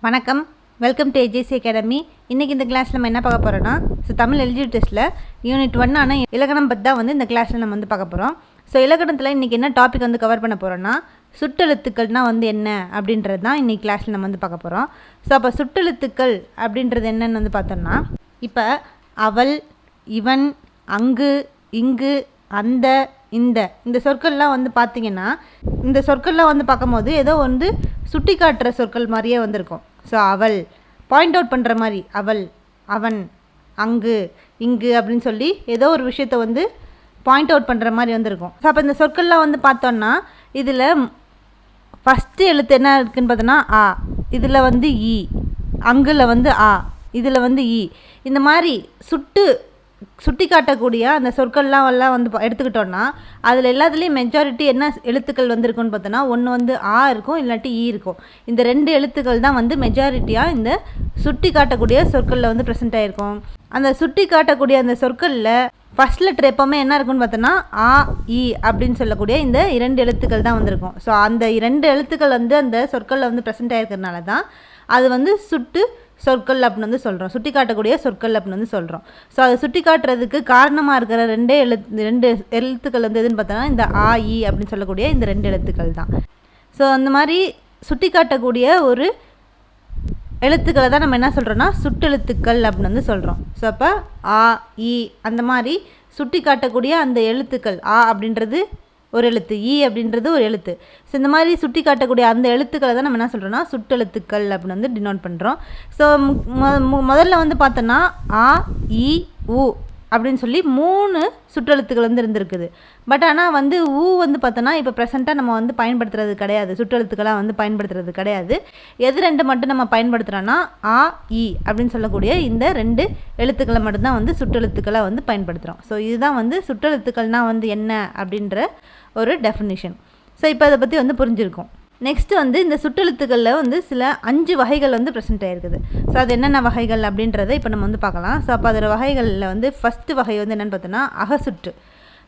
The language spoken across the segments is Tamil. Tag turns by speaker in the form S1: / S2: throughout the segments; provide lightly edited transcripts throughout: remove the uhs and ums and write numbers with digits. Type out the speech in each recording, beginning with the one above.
S1: வணக்கம், வெல்கம் டு ஏஜேசி அகாடமி. இன்றைக்கி இந்த கிளாஸில் நம்ம என்ன பார்க்க போகிறோன்னா, தமிழ் எல்ஜி டெஸ்ட்டில் யூனிட் 1 ஆன இலக்கணம் பற்றி தான் இந்த கிளாஸில் நம்ம பார்க்க போகிறோம். இலக்கணத்தில் இன்றைக்கி என்ன டாபிக் கவர் பண்ண போகிறோன்னா, சுட்டெழுத்துக்கள்னால் என்ன அப்படின்றது தான் இன்றைக்கி கிளாஸில் நம்ம பார்க்க போகிறோம். அப்போ சுட்டெழுத்துக்கள் அப்படின்றது என்னென்னு பார்த்தோம்னா, இப்போ அவள், இவன், அங்கு, இங்கு, அந்த, இந்த சொற்கள்லாம் பார்த்திங்கன்னா, இந்த சொற்கள்லாம் பார்க்கும்போது ஏதோ சுட்டி காட்டுற சொற்கள் மாதிரியே இருக்கும். அவள் பாயிண்ட் அவுட் பண்ணுற மாதிரி, அவள், அவன், அங்கு, இங்கு அப்படின்னு சொல்லி ஏதோ ஒரு விஷயத்தை பாயிண்ட் அவுட் பண்ணுற மாதிரி இருக்கும். அப்போ இந்த சொற்கள்லாம் பார்த்தோன்னா, இதில் ஃபஸ்ட்டு எழுத்து என்ன இருக்குதுன்னு பார்த்தோன்னா ஆ, இதில் ஈ, அங்குல ஆ, இதில் ஈ, இந்த மாதிரி சுட்டி காட்டக்கூடிய அந்த சொற்கள்லாம் எடுத்துக்கிட்டோன்னா, அதில் எல்லாத்துலேயும் மெஜாரிட்டி என்ன எழுத்துக்கள் இருக்குன்னு பார்த்தோன்னா, ஒன்று ஆ இருக்கும், இல்லாட்டி ஈ இருக்கும். இந்த ரெண்டு எழுத்துக்கள் தான் மெஜாரிட்டியாக இந்த சுட்டி காட்டக்கூடிய சொற்களில் ப்ரெசென்ட் ஆகிருக்கும். அந்த சுட்டி காட்டக்கூடிய அந்த சொற்களில் ஃபஸ்ட் லெட்டர் எப்போவுமே என்ன இருக்குன்னு பார்த்தோன்னா ஆ, ஈ அப்படின்னு சொல்லக்கூடிய இந்த இரண்டு எழுத்துக்கள் தான் இருக்கும். அந்த இரண்டு எழுத்துக்கள் அந்த சொற்களில் ப்ரெசென்ட் ஆகிருக்கிறதுனால தான் அது சுட்டு சொற்கள் அப்படின்னு சொல்கிறோம், சுட்டி காட்டக்கூடிய சொற்கள் அப்படின்னு சொல்கிறோம். அதை சுட்டி காட்டுறதுக்கு காரணமாக இருக்கிற ரெண்டு எழுத்துக்கள் எதுன்னு பார்த்தோன்னா இந்த ஆ, ஈ அப்படின்னு சொல்லக்கூடிய இந்த ரெண்டு எழுத்துக்கள் தான். அந்த மாதிரி சுட்டி காட்டக்கூடிய ஒரு எழுத்துக்களை தான் நம்ம என்ன சொல்கிறோன்னா சுட்டெழுத்துக்கள் அப்படின்னு சொல்கிறோம். அப்போ ஆ, ஈ அந்த மாதிரி சுட்டி காட்டக்கூடிய அந்த எழுத்துக்கள், ஆ அப்படின்றது ஒரு எழுத்து, ஈ அப்படின்றது ஒரு எழுத்து. இந்த மாதிரி சுட்டி காட்டக்கூடிய அந்த எழுத்துக்களை தான் நம்ம என்ன சொல்கிறோன்னா சுட்டெழுத்துக்கள் அப்படின்னு டினோட் பண்ணுறோம். முதல்ல பார்த்தோன்னா ஆ, ஈ, உ அப்படின்னு சொல்லி 3 சுற்றெழுத்துக்கள் இருந்திருக்குது. பட் ஆனால் ஊ பார்த்தோன்னா இப்போ ப்ரெசென்ட்டாக நம்ம பயன்படுத்துறது கிடையாது, சுற்றெழுத்துக்களாக பயன்படுத்துறது கிடையாது. எது ரெண்டு மட்டும் நம்ம பயன்படுத்துகிறோன்னா ஆ, ஈ அப்படின்னு சொல்லக்கூடிய இந்த ரெண்டு எழுத்துக்களை மட்டும்தான் சுற்றெழுத்துக்களை பயன்படுத்துகிறோம். இதுதான் சுற்றெழுத்துக்கள்னால் என்ன அப்படின்ற ஒரு டெஃபினிஷன். இப்போ அதை பற்றி புரிஞ்சிருக்கும். நெக்ஸ்ட்டு இந்த சுட்டெழுத்துக்களில் சில 5 வகைகள் ப்ரெசென்ட் ஆகிருக்குது. அது என்னென்ன வகைகள் அப்படின்றத இப்போ நம்ம பார்க்கலாம். அப்போ அதோட வகைகளில் ஃபஸ்ட்டு வகை என்னென்னு பார்த்தோன்னா அகசுட்டு.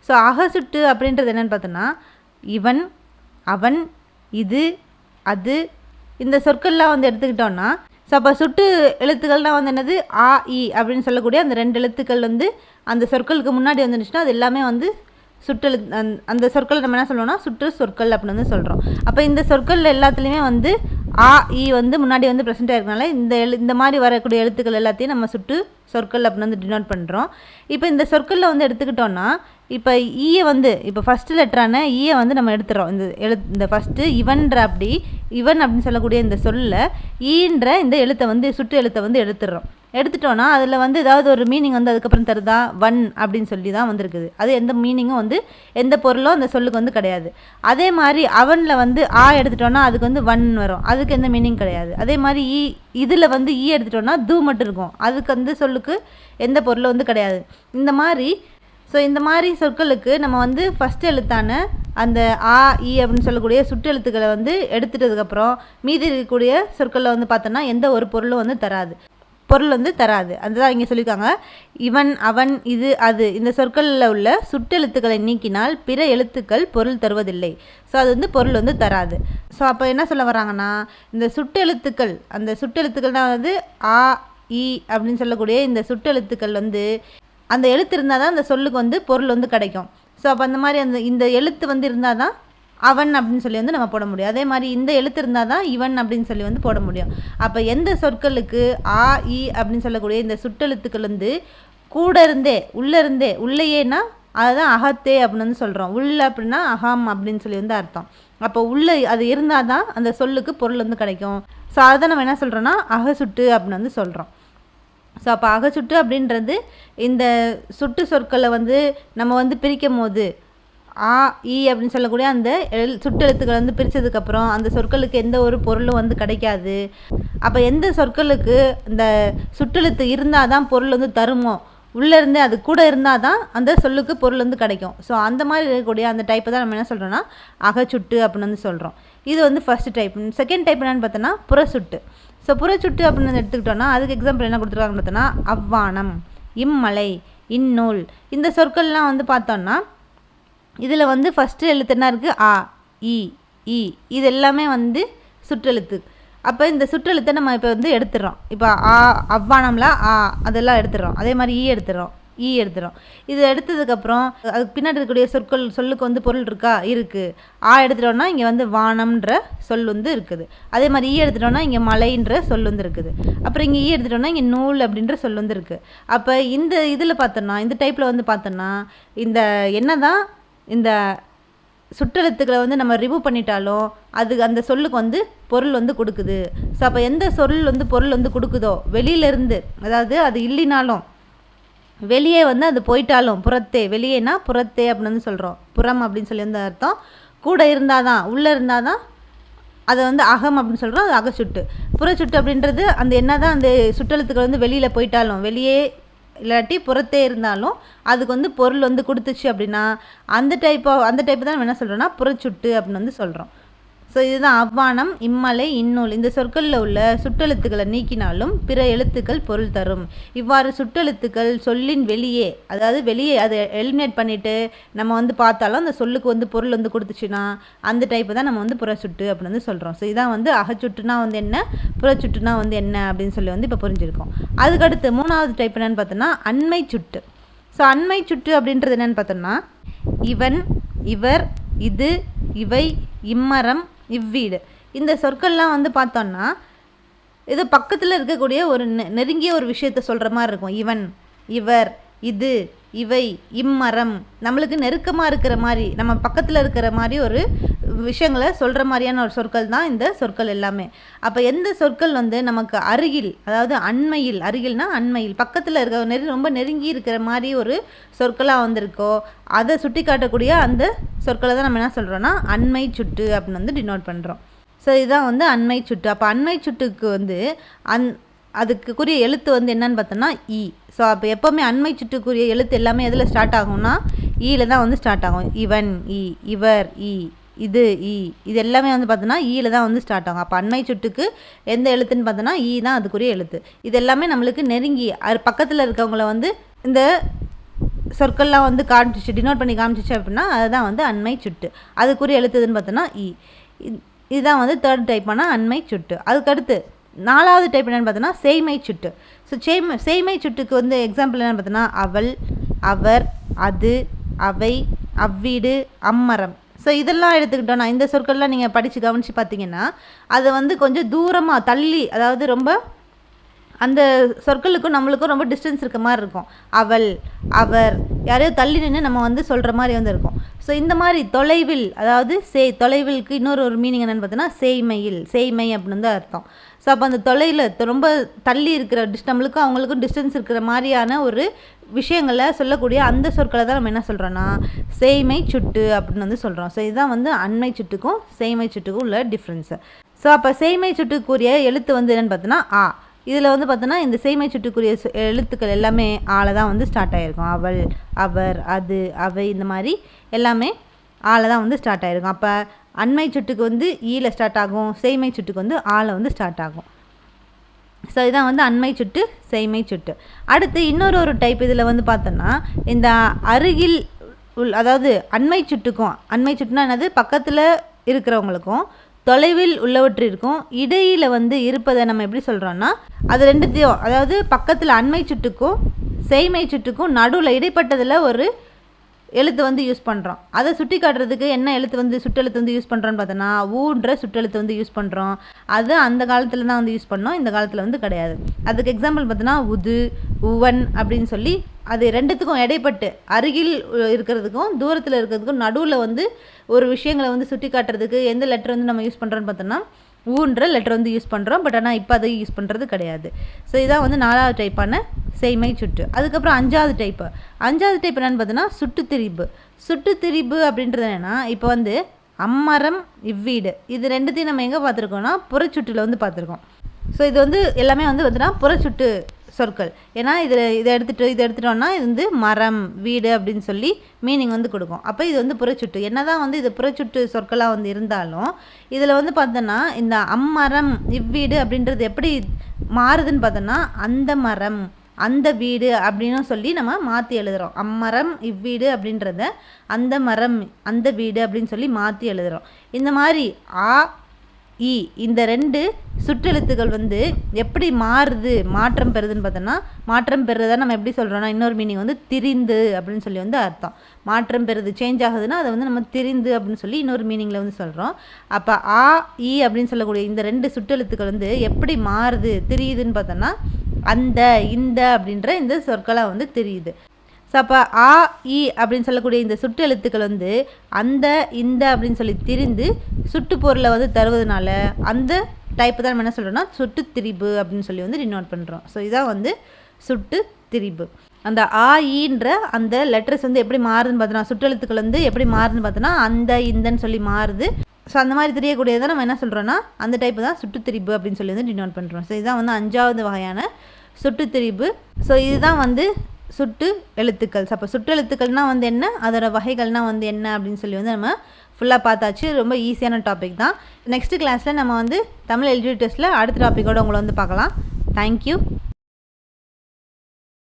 S1: அகசுட்டு அப்படின்றது என்னென்னு பார்த்தோன்னா இவன், அவன், இது, அது, இந்த சொற்கள்லாம் எடுத்துக்கிட்டோன்னா, அப்போ சுட்டு எழுத்துக்கள்னால் என்னது ஆ, ஈ அப்படின்னு சொல்லக்கூடிய அந்த ரெண்டு எழுத்துக்கள் அந்த சொற்களுக்கு முன்னாடி வந்துருச்சுன்னா அது எல்லாமே அந்த சொற்கள் நம்ம என்ன சொல்லுவோம்னா சுற்று சொற்கள் அப்படின்னு சொல்கிறோம். அப்போ இந்த சொற்கள் எல்லாத்துலேயுமே ஆ, ஈ முன்னாடி ப்ரெசென்ட் ஆகிருக்கனால இந்த மாதிரி வரக்கூடிய எழுத்துக்கள் எல்லாத்தையும் நம்ம சுட்டு சொற்கள் அப்படின்னு டினோட் பண்ணுறோம். இப்போ இந்த சொற்களில் எடுத்துக்கிட்டோன்னா, இப்போ ஈயை இப்போ ஃபஸ்ட்டு லெட்டரான ஈயை நம்ம எடுத்துகிறோம். இந்த ஃபஸ்ட்டு இவன்ற இவன் அப்படின்னு சொல்லக்கூடிய இந்த சொல்ல ஈன்ற இந்த எழுத்தை சுட்டு எழுத்தை எடுத்துடுறோம். எடுத்துட்டோன்னா அதில் ஏதாவது ஒரு மீனிங் அதுக்கப்புறம் தருதா, வன் அப்படின்னு சொல்லி தான் வந்திருக்குது. அது எந்த மீனிங்கும் எந்த பொருளோ அந்த சொல்லுக்கு கிடையாது. அதே மாதிரி அவனில் ஆ எடுத்துட்டோன்னா அதுக்கு வன் வரும், அதுக்கு எந்த மீனிங் கிடையாது. அதே மாதிரி இதில் ஈ எடுத்துட்டோன்னா தூ மட்டும் இருக்கும், அதுக்கு சொல்லுக்கு எந்த பொருளும் கிடையாது. இந்த மாதிரி சொற்களுக்கு நம்ம ஃபஸ்ட் எழுத்தான அந்த ஆ, ஈ அப்படின்னு சொல்லக்கூடிய சுட்டெழுத்துக்களை எடுத்துட்டதுக்கப்புறம் மீதி இருக்கக்கூடிய சொற்களில் பார்த்தோன்னா எந்த ஒரு பொருளும் தராது. அதுதான் இங்கே சொல்லியிருக்காங்க. இவன், அவன், இது, அது இந்த சொற்களில் உள்ள சுட்டெழுத்துக்களை நீக்கினால் பிற எழுத்துக்கள் பொருள் தருவதில்லை. அது பொருள் தராது. அப்போ என்ன சொல்ல வராங்கன்னா, இந்த சுட்டெழுத்துக்கள், அந்த சுட்டெழுத்துக்கள்னால் ஆ, ஈ அப்படின்னு சொல்லக்கூடிய இந்த சுட்டெழுத்துக்கள் அந்த எழுத்து இருந்தால் தான் அந்த சொல்லுக்கு பொருள் கிடைக்கும். அப்போ அந்த மாதிரி இந்த எழுத்து இருந்தால் தான் அவன் அப்படின்னு சொல்லி நம்ம போட முடியும். அதே மாதிரி இந்த எழுத்து இருந்தால் தான் இவன் அப்படின்னு சொல்லி போட முடியும். அப்போ எந்த சொற்களுக்கு ஆ, ஈ அப்படின்னு சொல்லக்கூடிய இந்த சுட்டெழுத்துக்கள் கூட இருந்தே உள்ளேயேனா அதுதான் அகத்தே அப்படின்னு சொல்கிறோம். உள்ள அப்படின்னா அகம் அப்படின்னு சொல்லி அர்த்தம். அப்போ உள்ளே அது இருந்தால் தான் அந்த சொல்லுக்கு பொருள் கிடைக்கும். அதை நம்ம என்ன சொல்கிறோன்னா அகசுட்டு அப்படின்னு சொல்கிறோம். அப்போ அகச்சுட்டு அப்படின்றது இந்த சுட்டு சொற்களை நம்ம பிரிக்கும் போது ஆ, ஈ அப்படின்னு சொல்லக்கூடிய அந்த சுட்டெழுத்துக்களை பிரித்ததுக்கப்புறம் அந்த சொற்களுக்கு எந்த ஒரு பொருளும் கிடைக்காது. அப்போ எந்த சொற்களுக்கு இந்த சுட்டெழுத்து இருந்தால் தான் பொருள் தருமோ, உள்ளேருந்தே அது கூட இருந்தால் தான் அந்த சொல்லுக்கு பொருள் கிடைக்கும். அந்த மாதிரி இருக்கக்கூடிய அந்த டைப்பை தான் நம்ம என்ன சொல்கிறோன்னா அகச்சுட்டு அப்படின்னு சொல்கிறோம். இது ஃபஸ்ட்டு டைப். செகண்ட் டைப் என்னென்னு பார்த்தோன்னா புறச்சுட்டு. புறச்சுட்டு அப்படின்னு எடுத்துக்கிட்டோன்னா அதுக்கு எக்ஸாம்பிள் என்ன கொடுத்துருக்காங்கன்னு பார்த்தோன்னா அவ்வானம், இம்மலை, இந்நூல் இந்த சொற்கள்லாம் பார்த்தோன்னா இதில் ஃபஸ்ட்டு எழுத்து என்ன இருக்குது ஆ, ஈ, ஈ, இது எல்லாமே சுற்றெழுத்து. அப்போ இந்த சுற்றெழுத்தை நம்ம இப்போ வந்து எடுத்துடுறோம். இப்போ ஆ அவ்வானம்ல ஆ அதெல்லாம் எடுத்துடுறோம். அதே மாதிரி எடுத்துடுறோம், எடுத்துடும். இது எடுத்ததுக்கப்புறம் அதுக்கு பின்னாடி இருக்கக்கூடிய சொல்லுக்கு வந்து பொருள் இருக்கா, இருக்குது. எடுத்துட்டோம்னா இங்கே வந்து வானம்ன்ற சொல் வந்து இருக்குது. அதே மாதிரி எடுத்துட்டோம்னா இங்கே மலைன்ற சொல் வந்து இருக்குது. அப்புறம் இங்கே எடுத்துட்டோம்னா இங்கே நூல் அப்படின்ற சொல் வந்து இருக்குது. அப்போ இந்த இதில் பார்த்தோன்னா, இந்த டைப்பில் வந்து பார்த்தோன்னா, இந்த என்ன தான் இந்த சுற்றெழுத்துக்களை வந்து நம்ம ரிமூவ் பண்ணிட்டாலும் அது அந்த சொல்லுக்கு வந்து பொருள் வந்து கொடுக்குது. ஸோ அப்போ எந்த சொல் வந்து பொருள் வந்து கொடுக்குதோ வெளியிலேருந்து, அதாவது அது இல்லைனாலும் வெளியே வந்து அது போயிட்டாலும், புறத்தே, வெளியேனா புறத்தே அப்படின்னு வந்து சொல்கிறோம். புறம் அப்படின்னு சொல்லி வந்து அர்த்தம். கூட இருந்தால் தான், உள்ளே இருந்தால் தான் அதை வந்து அகம் அப்படின்னு சொல்கிறோம். அது அகச்சுட்டு. புறச்சுட்டு அப்படின்றது அந்த என்ன தான் அந்த சுற்றெழுத்துக்கள் வந்து வெளியில் போயிட்டாலும், வெளியே இல்லாட்டி புறத்தே இருந்தாலும் அதுக்கு வந்து பொருள் வந்து கொடுத்துச்சு அப்படின்னா அந்த டைப்பு தான் நம்ம என்ன சொல்கிறோன்னா புறச்சுட்டு அப்படின்னு வந்து சொல்கிறோம். ஸோ இதுதான் அவ்வானம், இம்மலை, இந்நூல் இந்த சொற்களில் உள்ள சுட்டெழுத்துக்களை நீக்கினாலும் பிற எழுத்துக்கள் பொருள் தரும். இவ்வாறு சுட்டெழுத்துக்கள் சொல்லின் வெளியே, அதாவது வெளியே அதை எலிமினேட் பண்ணிவிட்டு நம்ம வந்து பார்த்தாலும் அந்த சொல்லுக்கு வந்து பொருள் வந்து கொடுத்துச்சுன்னா அந்த டைப்பு தான் நம்ம வந்து புறச்சுட்டு அப்படின்னு வந்து சொல்கிறோம். ஸோ இதான் வந்து அகச்சுட்டுனா வந்து என்ன, புறச்சுட்டுனா வந்து என்ன அப்படின்னு சொல்லி வந்து இப்போ புரிஞ்சிருக்கோம். அதுக்கடுத்து 3வது டைப் என்னென்னு பார்த்தோன்னா அண்மை சுட்டு. ஸோ அண்மை சுட்டு அப்படின்றது என்னென்னு பார்த்தோம்னா இவன், இவர், இது, இவை, இம்மரம், இவ்வீடு இந்த சொற்கள்லாம் வந்து பார்த்தோன்னா இது பக்கத்தில் இருக்கக்கூடிய ஒரு நெருங்கிய ஒரு விஷயத்த சொல்கிற மாதிரி இருக்கும். இவன், இவர், இது, இவை, இம்மரம் நம்மளுக்கு நெருக்கமாக இருக்கிற மாதிரி, நம்ம பக்கத்தில் இருக்கிற மாதிரி ஒரு விஷயங்களை சொல்கிற மாதிரியான ஒரு சொற்கள் தான் இந்த சொற்கள் எல்லாமே. அப்போ எந்த சொற்கள் வந்து நமக்கு அருகில், அதாவது அண்மையில், அருகில்னா அண்மையில், பக்கத்தில் இருக்க ரொம்ப நெருங்கி இருக்கிற மாதிரி ஒரு சொற்களாக வந்திருக்கோ அதை சுட்டி காட்டக்கூடிய அந்த சொற்களை தான் நம்ம என்ன சொல்கிறோன்னா அண்மை சுட்டு அப்படின்னு வந்து டினோட் பண்ணுறோம். ஸோ இதுதான் வந்து அண்மை சுட்டு. அப்போ அண்மை சுட்டுக்கு வந்து அதுக்குரிய எழுத்து வந்து என்னன்னு பார்த்தோன்னா இ. ஸோ அப்போ எப்போவுமே அண்மை சுட்டுக்குரிய எழுத்து எல்லாமே எதில் ஸ்டார்ட் ஆகும்னா ஈயில் தான் வந்து ஸ்டார்ட் ஆகும். இவன் இ, இவர் இ, இது இ, இது எல்லாமே வந்து பார்த்தோன்னா ஈயில் தான் வந்து ஸ்டார்ட் ஆகும். அப்போ அண்மை சுட்டுக்கு எந்த எழுத்துன்னு பார்த்தோன்னா ஈ தான் அதுக்குரிய எழுத்து. இது எல்லாமே நம்மளுக்கு நெருங்கி பக்கத்தில் இருக்கவங்கள வந்து இந்த சொற்கள்லாம் வந்து காமிச்சிச்சு, டினோட் பண்ணி காமிச்சிச்சு அப்படின்னா அதுதான் வந்து அண்மை சுட்டு. அதுக்குரிய எழுத்துதுன்னு பார்த்தோன்னா இ. இதுதான் வந்து 3rd டைப்பான அண்மை சுட்டு. அதுக்கடுத்து 4வது டைப் என்னென்னு பார்த்தோன்னா செய்மை சுட்டு. ஸோ செய்மை சுட்டுக்கு வந்து எக்ஸாம்பிள் என்னென்னு பார்த்தோன்னா அவள், அவர், அது, அவை, அவ்வீடு, அம்மரம். ஸோ இதெல்லாம் எடுத்துக்கிட்டோன்னா இந்த சொற்கள்லாம் நீங்கள் படித்து கவனித்து பார்த்தீங்கன்னா அதை வந்து கொஞ்சம் தூரமாக தள்ளி, அதாவது ரொம்ப அந்த சொற்களுக்கும் நம்மளுக்கும் ரொம்ப டிஸ்டன்ஸ் இருக்க மாதிரி இருக்கும். அவள், அவர் யாரையோ தள்ளி நின்று நம்ம வந்து சொல்கிற மாதிரி வந்து இருக்கும். ஸோ இந்த மாதிரி தொலைவில், அதாவது தொலைவிலுக்கு இன்னொரு மீனிங் என்னென்னு பார்த்தோன்னா செய்மையில், செய்மை அப்படின்னு வந்து அர்த்தம். ஸோ அப்போ அந்த தொலைவில் ரொம்ப தள்ளி இருக்கிற நம்மளுக்கும் அவங்களுக்கும் டிஸ்டன்ஸ் இருக்கிற மாதிரியான ஒரு விஷயங்களை சொல்லக்கூடிய அந்த சொற்களை தான் நம்ம என்ன சொல்கிறோன்னா செய்மை சுட்டு அப்படின்னு வந்து சொல்கிறோம். ஸோ இதுதான் வந்து அண்மை சுட்டுக்கும் செய்மை சுட்டுக்கும் உள்ள டிஃப்ரென்ஸு. ஸோ அப்போ செய்மை சுட்டுக்குரிய எழுத்து வந்து என்னென்னு பார்த்தோன்னா ஆ. இதில் வந்து பார்த்தோன்னா இந்த செய்மை சுட்டுக்குரிய எழுத்துக்கள் எல்லாமே ஆளை தான் வந்து ஸ்டார்ட் ஆகிருக்கும். அவள், அவர், அது, அவை இந்த மாதிரி எல்லாமே ஆளை தான் வந்து ஸ்டார்ட் ஆகிருக்கும். அப்போ அண்மை சுட்டுக்கு வந்து ஈல ஸ்டார்ட் ஆகும், செய்மை சுட்டுக்கு வந்து ஆளை வந்து ஸ்டார்ட் ஆகும். ஸோ இதான் வந்து அண்மை சுட்டு, செய்மை சுட்டு. அடுத்து இன்னொரு டைப் இதில் வந்து பார்த்தோன்னா இந்த அருகில் அதாவது அண்மை சுட்டுக்கும், அண்மை சுட்டுனா என்னது, பக்கத்தில் இருக்கிறவங்களுக்கும் தொலைவில் உள்ளவற்றிற்கும் இடையில் வந்து இருப்பதை நம்ம எப்படி சொல்கிறோன்னா அது ரெண்டுத்தையும், அதாவது பக்கத்தில் அண்மை சுட்டுக்கும் செய்மை சுட்டுக்கும் நடுவில் இடைப்பட்டதில் ஒரு எழுத்து வந்து யூஸ் பண்ணுறோம். அதை சுட்டி காட்டுறதுக்கு என்ன எழுத்து வந்து சுட்டெழுத்து வந்து யூஸ் பண்ணுறோன்னு பார்த்தோன்னா ஊன்ற சுட்டெழுத்து வந்து யூஸ் பண்ணுறோம். அது அந்த காலத்தில் தான் வந்து யூஸ் பண்ணோம், இந்த காலத்தில் வந்து கிடையாது. அதுக்கு எக்ஸாம்பிள் பார்த்தோன்னா உது, உவன் அப்படின்னு சொல்லி அது ரெண்டுத்துக்கும் இடைப்பட்டு அருகில் இருக்கிறதுக்கும் தூரத்தில் இருக்கிறதுக்கும் நடுவில் வந்து ஒரு விஷயங்களை வந்து சுட்டி காட்டுறதுக்கு எந்த லெட்டர் வந்து நம்ம யூஸ் பண்ணுறோன்னு பார்த்தோன்னா ஊன்ற லெட்டர் வந்து யூஸ் பண்ணுறோம். பட் ஆனால் இப்போ அதை யூஸ் பண்ணுறது கிடையாது. ஸோ இதான் வந்து 4வது டைப்பான செய்மை சுட்டு. அதுக்கப்புறம் 5வது டைப் என்னென்னு பார்த்தோன்னா சுட்டுத்திரிபு. சுட்டுத்திரிபு அப்படின்றது என்னென்னா இப்போ வந்து அம்மரம், இவ்வீடு இது ரெண்டுத்தையும் நம்ம எங்கே பார்த்துருக்கோம்னா புறச்சுட்டில் வந்து பார்த்துருக்கோம். ஸோ இது வந்து எல்லாமே வந்து பார்த்தோன்னா புறச்சுட்டு சொற்கள். ஏன்னா இதை எடுத்துட்டோம்னா இது வந்து மரம், வீடு அப்படின்னு சொல்லி மீனிங் வந்து கொடுக்கும். அப்போ இது வந்து புறச்சுட்டு. என்ன தான் வந்து இது புறச்சுட்டு சொற்களாக வந்து இருந்தாலும் இதில் வந்து பார்த்தோன்னா இந்த அம்மரம், இவ்வீடு அப்படின்றது எப்படி மாறுதுன்னு பார்த்தோன்னா அந்த மரம், அந்த வீடு அப்படின்னு சொல்லி நம்ம மாற்றி எழுதுகிறோம். அம்மரம், இவ்வீடு அப்படின்றத அந்த மரம், அந்த வீடு அப்படின்னு சொல்லி மாற்றி எழுதுகிறோம். இந்த மாதிரி ஆ, இ இந்த 2 சுற்றெழுத்துக்கள் வந்து எப்படி மாற்றம் பெறுதுன்னு பார்த்தோன்னா, மாற்றம் பெறுறதை நம்ம எப்படி சொல்கிறோன்னா, இன்னொரு மீனிங் வந்து திரிந்து அப்படின்னு சொல்லி வந்து அர்த்தம். மாற்றம் பெறுது, சேஞ்ச் ஆகுதுன்னா அதை வந்து நம்ம திரிந்து அப்படின்னு சொல்லி இன்னொரு மீனிங்கில் வந்து சொல்கிறோம். அப்போ ஆ இ அப்படின்னு சொல்லக்கூடிய இந்த 2 சுற்றெழுத்துக்கள் வந்து எப்படி மாறுது, திரியுதுன்னு பார்த்தோன்னா, அந்த, இந்த அப்படின்ற இந்த சொற்களாக வந்து தெரியுது. ஸோ அப்போ ஆ இ அப்படின்னு சொல்லக்கூடிய இந்த சுட்டு எழுத்துக்கள் வந்து அந்த, இந்த அப்படின்னு சொல்லி திரிந்து சுட்டு பொருளை வந்து தருவதனால அந்த டைப்பு தான் நம்ம என்ன சொல்கிறோன்னா சுட்டு திரிபு அப்படின்னு சொல்லி வந்து டினோட் பண்ணுறோம். ஸோ இதான் வந்து சுட்டு திரிபு. அந்த ஆ ஈன்ற அந்த லெட்டர்ஸ் வந்து எப்படி மாறுதுன்னு பார்த்தோன்னா, சுற்றெழுத்துக்கள் வந்து எப்படி மாறுதுன்னு பார்த்தோன்னா அந்த, இந்தன்னு சொல்லி மாறுது. ஸோ அந்த மாதிரி தெரியக்கூடியதை நம்ம என்ன சொல்கிறோன்னா அந்த டைப்பு தான் சுட்டு திரிபு அப்படின்னு சொல்லி வந்து டினோட் பண்ணுறோம். ஸோ இதுதான் வந்து 5வது வகையான சுட்டு திரிபு. ஸோ இதுதான் வந்து சுட்டு எழுத்துக்கள். அப்போ சுட்டு எழுத்துக்கள்னால் வந்து என்ன, அதோட வகைகள்னால் வந்து என்ன அப்படின்னு சொல்லி வந்து நம்ம ஃபுல்லாக பார்த்தாச்சு. ரொம்ப ஈஸியான டாபிக் தான். நெக்ஸ்ட்டு கிளாஸில் நம்ம வந்து தமிழ் எல்ஜிபி டெஸ்ட்டில் அடுத்த டாப்பிக்கோடு உங்களை வந்து பார்க்கலாம். தேங்க்யூ.